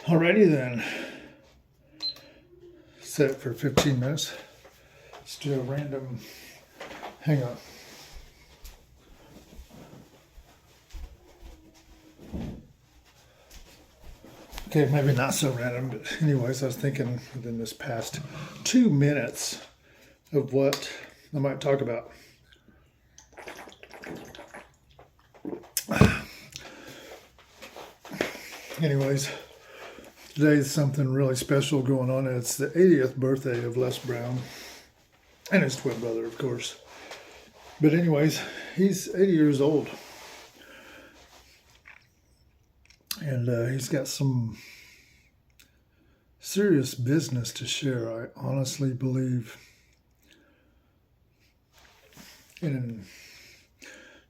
Alrighty then. Set it for 15 minutes. Let's do a random. Hang on. Okay, maybe not so random, but anyways, I was thinking within this past 2 minutes of what I might talk about. Anyways, today's something really special going on. It's the 80th birthday of Les Brown and his twin brother, of course. But anyways, he's 80 years old. And he's got some serious business to share, I honestly believe. And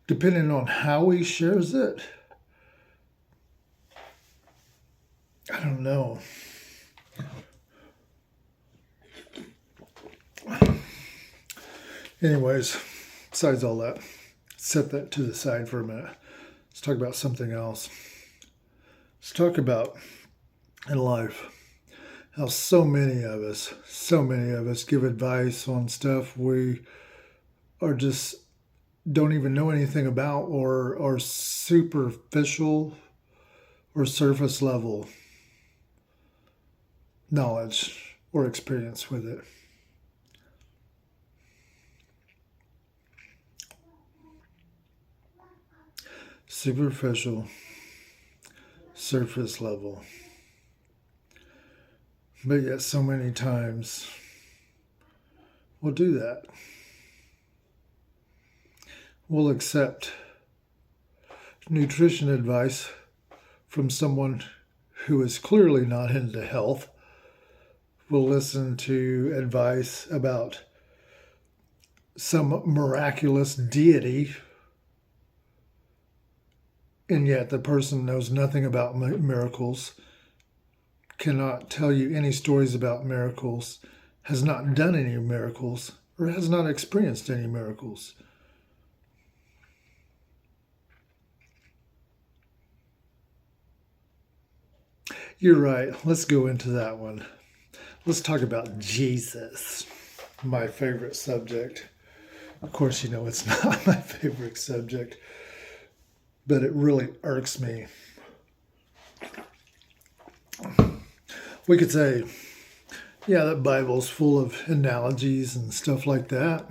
depending on how he shares it, I don't know. Anyways, besides all that, set that to the side for a minute. Let's talk about something else. Let's talk about in life how so many of us give advice on stuff we are just don't even know anything about, or are superficial or surface level knowledge or experience with it. Superficial, surface level. But yet so many times we'll do that. We'll accept nutrition advice from someone who is clearly not into health. We'll listen to advice about some miraculous deity, and yet the person knows nothing about miracles, cannot tell you any stories about miracles, has not done any miracles, or has not experienced any miracles. You're right. Let's go into that one. Let's talk about Jesus, my favorite subject. Of course, you know it's not my favorite subject, but it really irks me. We could say, yeah, the Bible's full of analogies and stuff like that.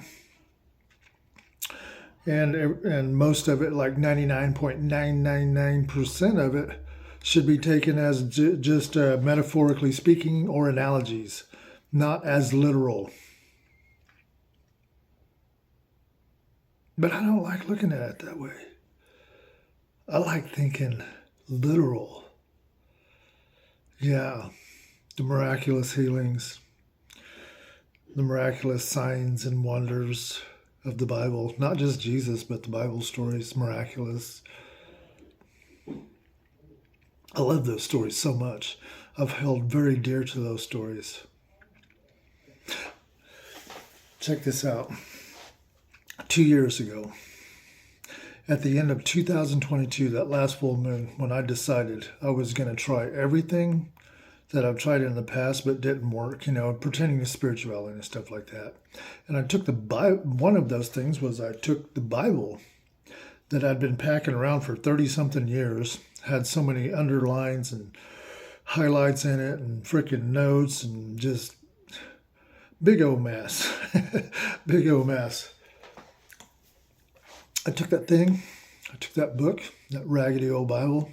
And most of it, like 99.999% of it, should be taken as just metaphorically speaking, or analogies, not as literal. But I don't like looking at it that way. I like thinking literal. Yeah, the miraculous healings, the miraculous signs and wonders of the Bible. Not just Jesus, but the Bible stories, miraculous. I love those stories so much. I've held very dear to those stories. Check this out. 2 years ago, at the end of 2022, that last full moon, when I decided I was going to try everything that I've tried in the past but didn't work, pretending to spirituality and stuff like that. And I took the Bible. One of those things was I took the Bible that I'd been packing around for 30-something years, had so many underlines and highlights in it and freaking notes and just big old mess. Big old mess. I took that book, that raggedy old Bible,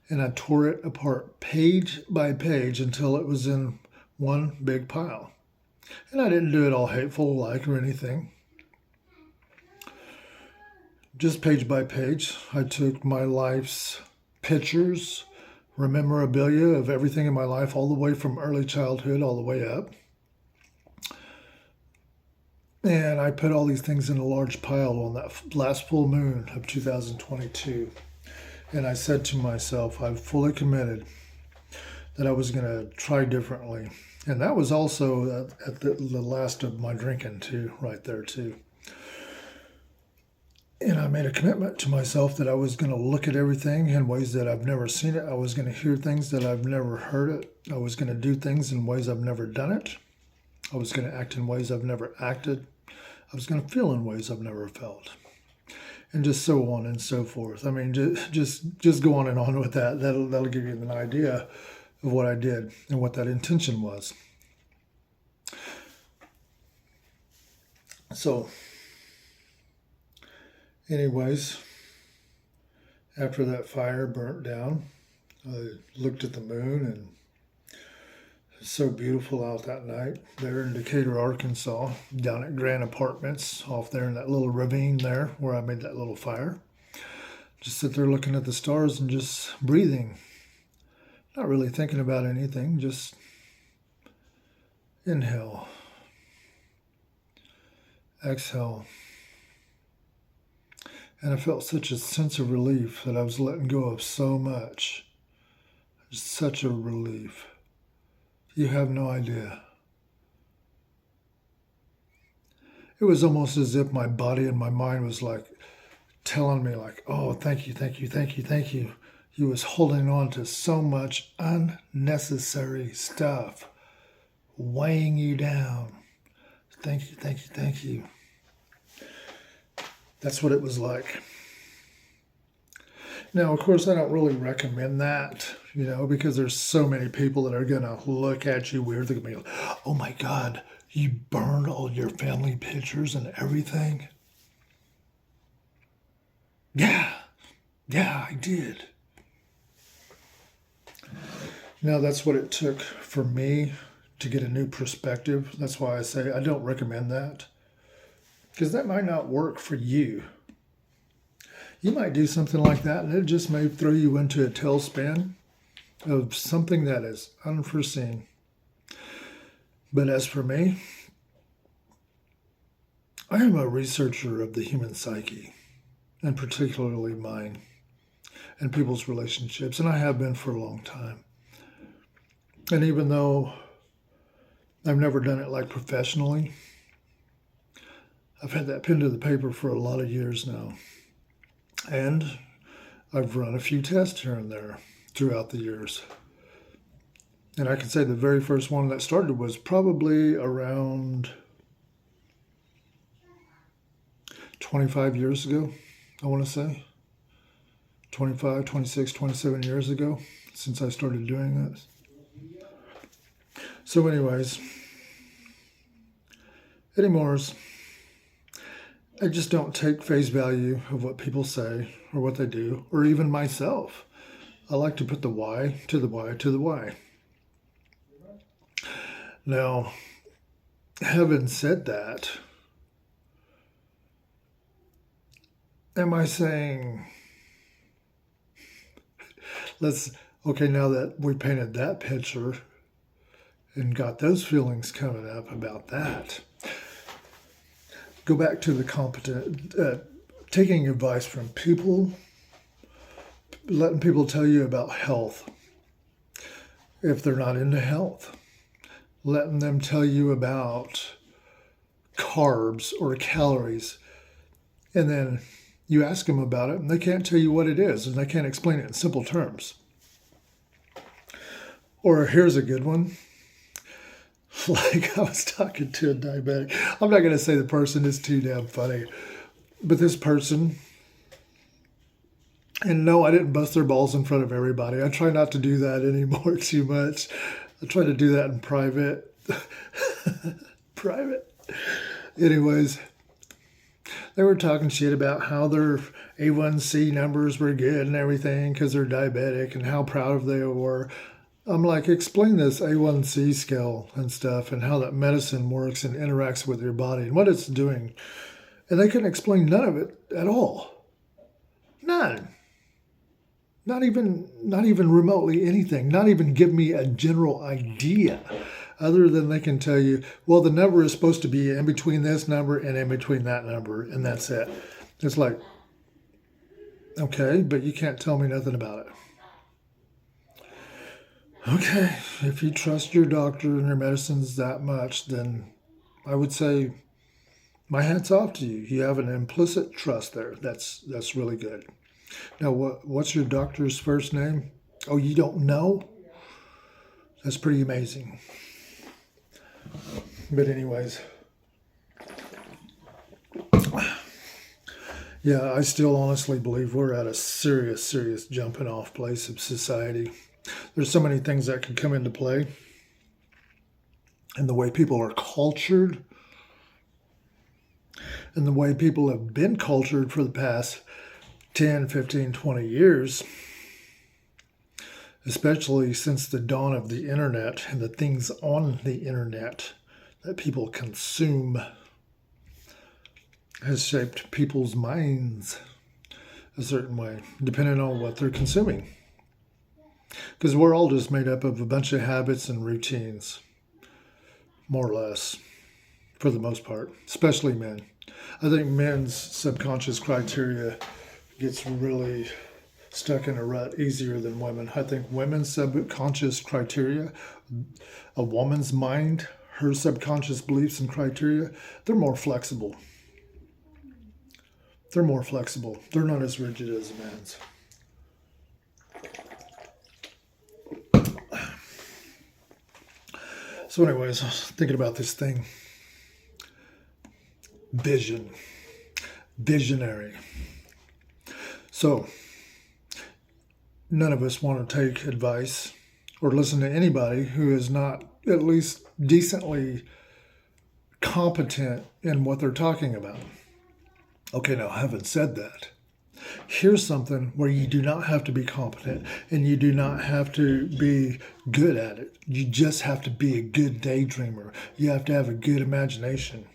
and I tore it apart page by page until it was in one big pile. And I didn't do it all hateful like or anything. Just page by page, I took my life's pictures, memorabilia of everything in my life, all the way from early childhood all the way up. And I put all these things in a large pile on that last full moon of 2022. And I said to myself, I've fully committed that I was going to try differently. And that was also at the last of my drinking too, right there too. And I made a commitment to myself that I was going to look at everything in ways that I've never seen it. I was going to hear things that I've never heard it. I was going to do things in ways I've never done it. I was going to act in ways I've never acted. I was going to feel in ways I've never felt. And just so on and so forth. I mean, just go on and on with that. That'll give you an idea of what I did and what that intention was. So, anyways, after that fire burnt down, I looked at the moon, and it's so beautiful out that night there in Decatur, Arkansas, down at Grand Apartments, off there in that little ravine there where I made that little fire. Just sit there looking at the stars and just breathing, not really thinking about anything, just inhale, exhale. And I felt such a sense of relief that I was letting go of so much. Just such a relief. You have no idea. It was almost as if my body and my mind was like telling me like, oh, thank you, thank you, thank you, thank you. You was holding on to so much unnecessary stuff, weighing you down. Thank you, thank you, thank you. That's what it was like. Now, of course, I don't really recommend that, because there's so many people that are going to look at you weird. They're going to be like, oh my God, you burned all your family pictures and everything? Yeah, I did. Now, that's what it took for me to get a new perspective. That's why I say I don't recommend that, because that might not work for you. You might do something like that, and it just may throw you into a tailspin of something that is unforeseen. But as for me, I am a researcher of the human psyche, and particularly mine, and people's relationships, and I have been for a long time. And even though I've never done it like professionally, I've had that pen to the paper for a lot of years now. And I've run a few tests here and there throughout the years. And I can say the very first one that started was probably around 25 years ago, I want to say. 25, 26, 27 years ago since I started doing this. So anyways, anymore, I just don't take face value of what people say or what they do, or even myself. I like to put the why to the why to the why. Now, having said that, am I saying, now that we painted that picture and got those feelings coming up about that, go back to the competent, taking advice from people, letting people tell you about health if they're not into health, letting them tell you about carbs or calories, and then you ask them about it and they can't tell you what it is and they can't explain it in simple terms. Or here's a good one. Like I was talking to a diabetic. I'm not going to say the person is too damn funny, but this person, and no, I didn't bust their balls in front of everybody. I try not to do that anymore too much. I try to do that in private. Private. Anyways, they were talking shit about how their A1C numbers were good and everything because they're diabetic and how proud they were. I'm like, explain this A1C scale and stuff and how that medicine works and interacts with your body and what it's doing. And they couldn't explain none of it at all. None. Not even remotely anything. Not even give me a general idea other than they can tell you, well, the number is supposed to be in between this number and in between that number, and that's it. It's like, okay, but you can't tell me nothing about it. Okay, if you trust your doctor and your medicines that much, then I would say My hat's off to you. You have an implicit trust there. That's really good. Now, what's your doctor's first name? Oh, you don't know? That's pretty amazing. But anyways, yeah, I still honestly believe we're at a serious, serious jumping off place of society. There's so many things that could come into play. And the way people are cultured, and the way people have been cultured for the past 10, 15, 20 years, especially since the dawn of the internet and the things on the internet that people consume, has shaped people's minds a certain way, depending on what they're consuming. Because we're all just made up of a bunch of habits and routines, more or less, for the most part, especially men. I think men's subconscious criteria gets really stuck in a rut easier than women. I think women's subconscious criteria, a woman's mind, her subconscious beliefs and criteria, they're more flexible. They're more flexible. They're not as rigid as a man's. So anyways, I was thinking about this thing. Vision. Visionary. So, none of us want to take advice or listen to anybody who is not at least decently competent in what they're talking about. Okay, now having said that, here's something where you do not have to be competent and you do not have to be good at it. You just have to be a good daydreamer. You have to have a good imagination.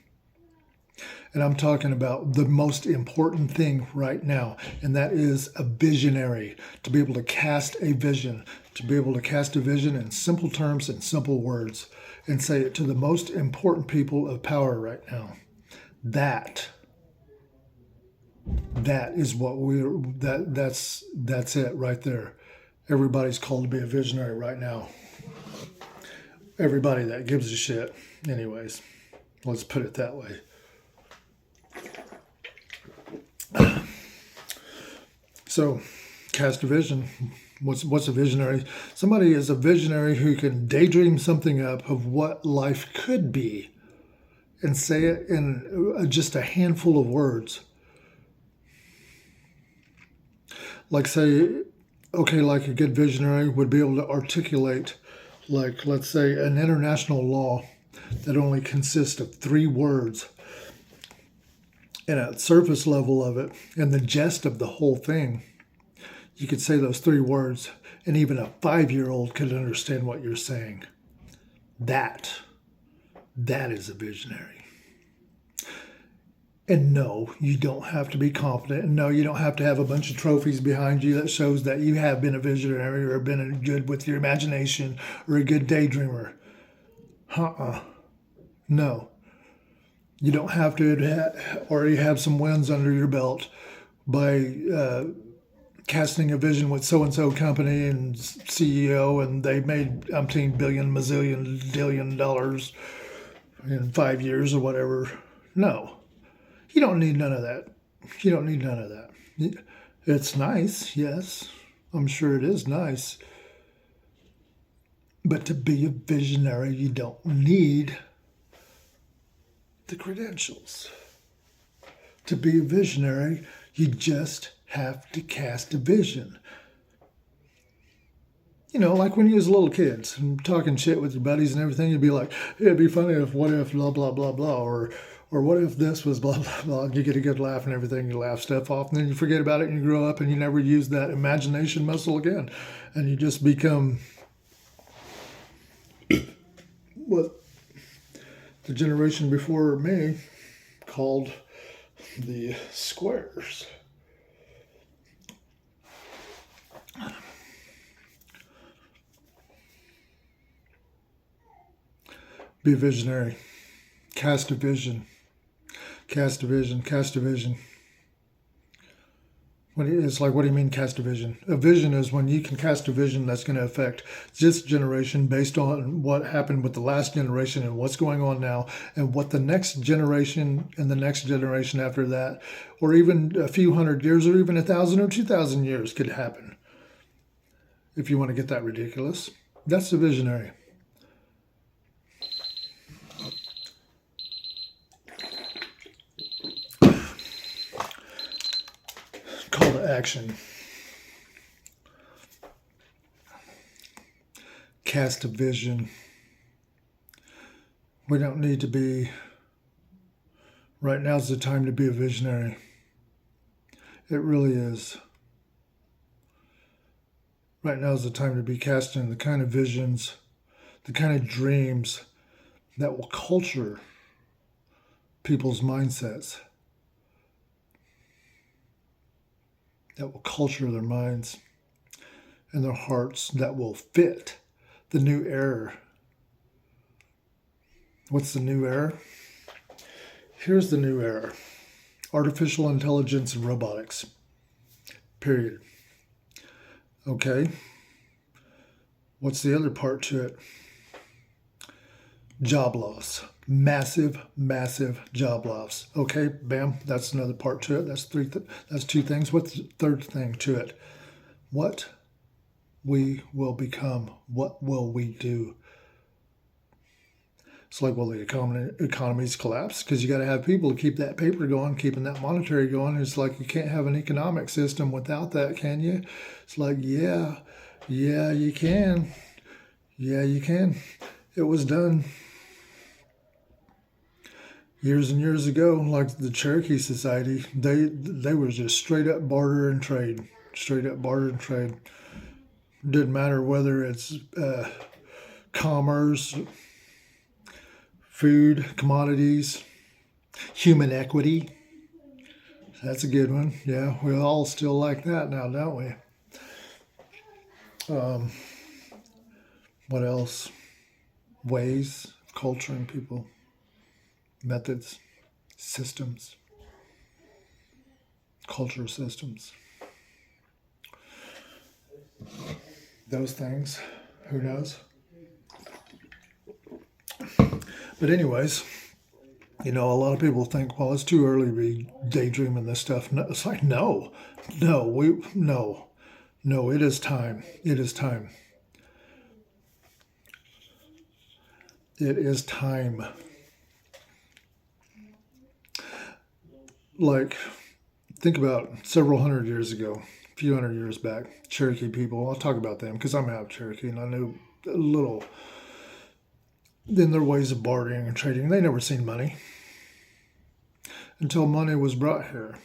And I'm talking about the most important thing right now, and that is a visionary, to be able to cast a vision, to be able to cast a vision in simple terms and simple words and say it to the most important people of power right now. That is what that's it right there. Everybody's called to be a visionary right now. Everybody that gives a shit. Anyways, let's put it that way. So, cast a vision. What's a visionary? Somebody is a visionary who can daydream something up of what life could be and say it in just a handful of words. Like say, okay, like a good visionary would be able to articulate, like, let's say, an international law that only consists of 3 words. And at surface level of it, and the gist of the whole thing, you could say those 3 words, and even a 5-year-old could understand what you're saying. That is a visionary. And no, you don't have to be competent. And no, you don't have to have a bunch of trophies behind you that shows that you have been a visionary or been good with your imagination or a good daydreamer. No. You don't have to already have some wins under your belt by casting a vision with so-and-so company and CEO, and they made umpteen billion, mazillion, dillion dollars in 5 years or whatever. No. You don't need none of that. You don't need none of that. It's nice, yes. I'm sure it is nice. But to be a visionary, you don't need the credentials. To be a visionary, you just have to cast a vision. You know, like when you was little kids and talking shit with your buddies and everything, you'd be like, hey, it'd be funny if, what if, blah, blah, blah, blah, or what if this was blah, blah, blah, and you get a good laugh and everything, you laugh stuff off, and then you forget about it and you grow up and you never use that imagination muscle again. And you just become what the generation before me called the squares. Be a visionary. Cast a vision. Cast a vision. Cast a vision. It's like, what do you mean cast a vision? A vision is when you can cast a vision that's going to affect this generation based on what happened with the last generation and what's going on now and what the next generation and the next generation after that, or even a few hundred years or even 1,000 or 2,000 years could happen. If you want to get that ridiculous, that's the visionary. Call to action. Cast a vision. We don't need to be, right now's the time to be a visionary. It really is. Right now's the time to be casting the kind of visions, the kind of dreams that will culture people's mindsets, that will culture their minds and their hearts, that will fit the new era. What's the new era? Here's the new era. Artificial intelligence and robotics. Period. Okay. What's the other part to it? Job loss. Massive, massive job loss. Okay, bam, that's another part to it. That's that's two things. What's the third thing to it? What we will become. What will we do? It's like, well, the economy's collapsed because you got to have people to keep that paper going, keeping that monetary going. It's like you can't have an economic system without that, can you? It's like, yeah, you can. Yeah, you can. It was done years and years ago, like the Cherokee Society. They were just straight up barter and trade. Straight up barter and trade. Didn't matter whether it's commerce, food, commodities, human equity. That's a good one. Yeah, we all still like that now, don't we? What else? Ways of culturing people, methods, systems, culture systems. Those things, who knows? But anyways, a lot of people think, well, it's too early to be daydreaming this stuff. No, it's like, no, it is time. It is time. It is time. Like, think about several hundred years ago, a few hundred years back, Cherokee people. I'll talk about them because I'm half Cherokee and I knew a little in their ways of bartering and trading. They never seen money until money was brought here.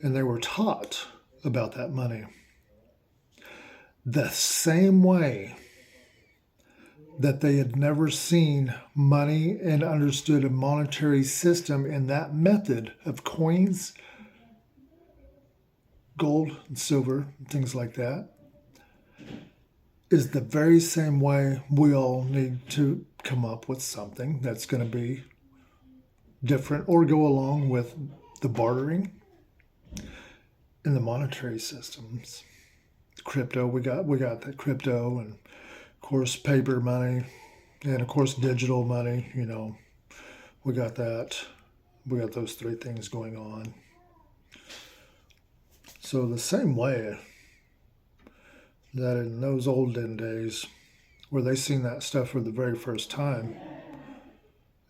And they were taught about that money. The same way that they had never seen money and understood a monetary system in that method of coins, gold and silver, and things like that, is the very same way we all need to come up with something that's going to be different or go along with the bartering in the monetary systems. Crypto, we got that crypto, and of course paper money, and of course digital money. We got that. We got those three things going on. So the same way that in those olden days where they seen that stuff for the very first time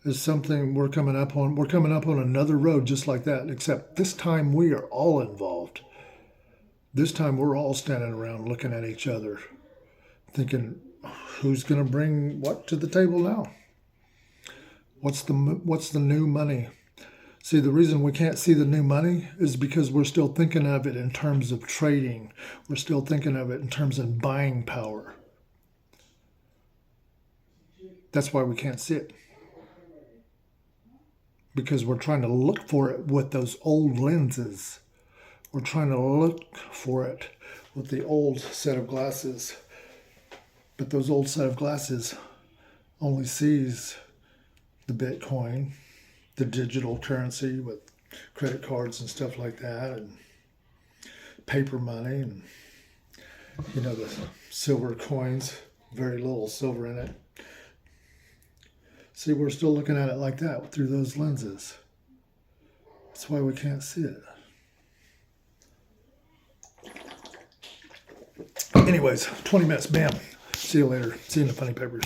is something we're coming up on. We're coming up on another road just like that, except this time we are all involved. This time we're all standing around looking at each other, thinking, who's going to bring what to the table now? What's the new money? See, the reason we can't see the new money is because we're still thinking of it in terms of trading. We're still thinking of it in terms of buying power. That's why we can't see it. Because we're trying to look for it with those old lenses. We're trying to look for it with the old set of glasses. But those old set of glasses only sees the Bitcoin, the digital currency with credit cards and stuff like that, and paper money and, you know, the silver coins, very little silver in it. See, we're still looking at it like that through those lenses. That's why we can't see it. Anyways, 20 minutes, bam. See you later. See you in the funny papers.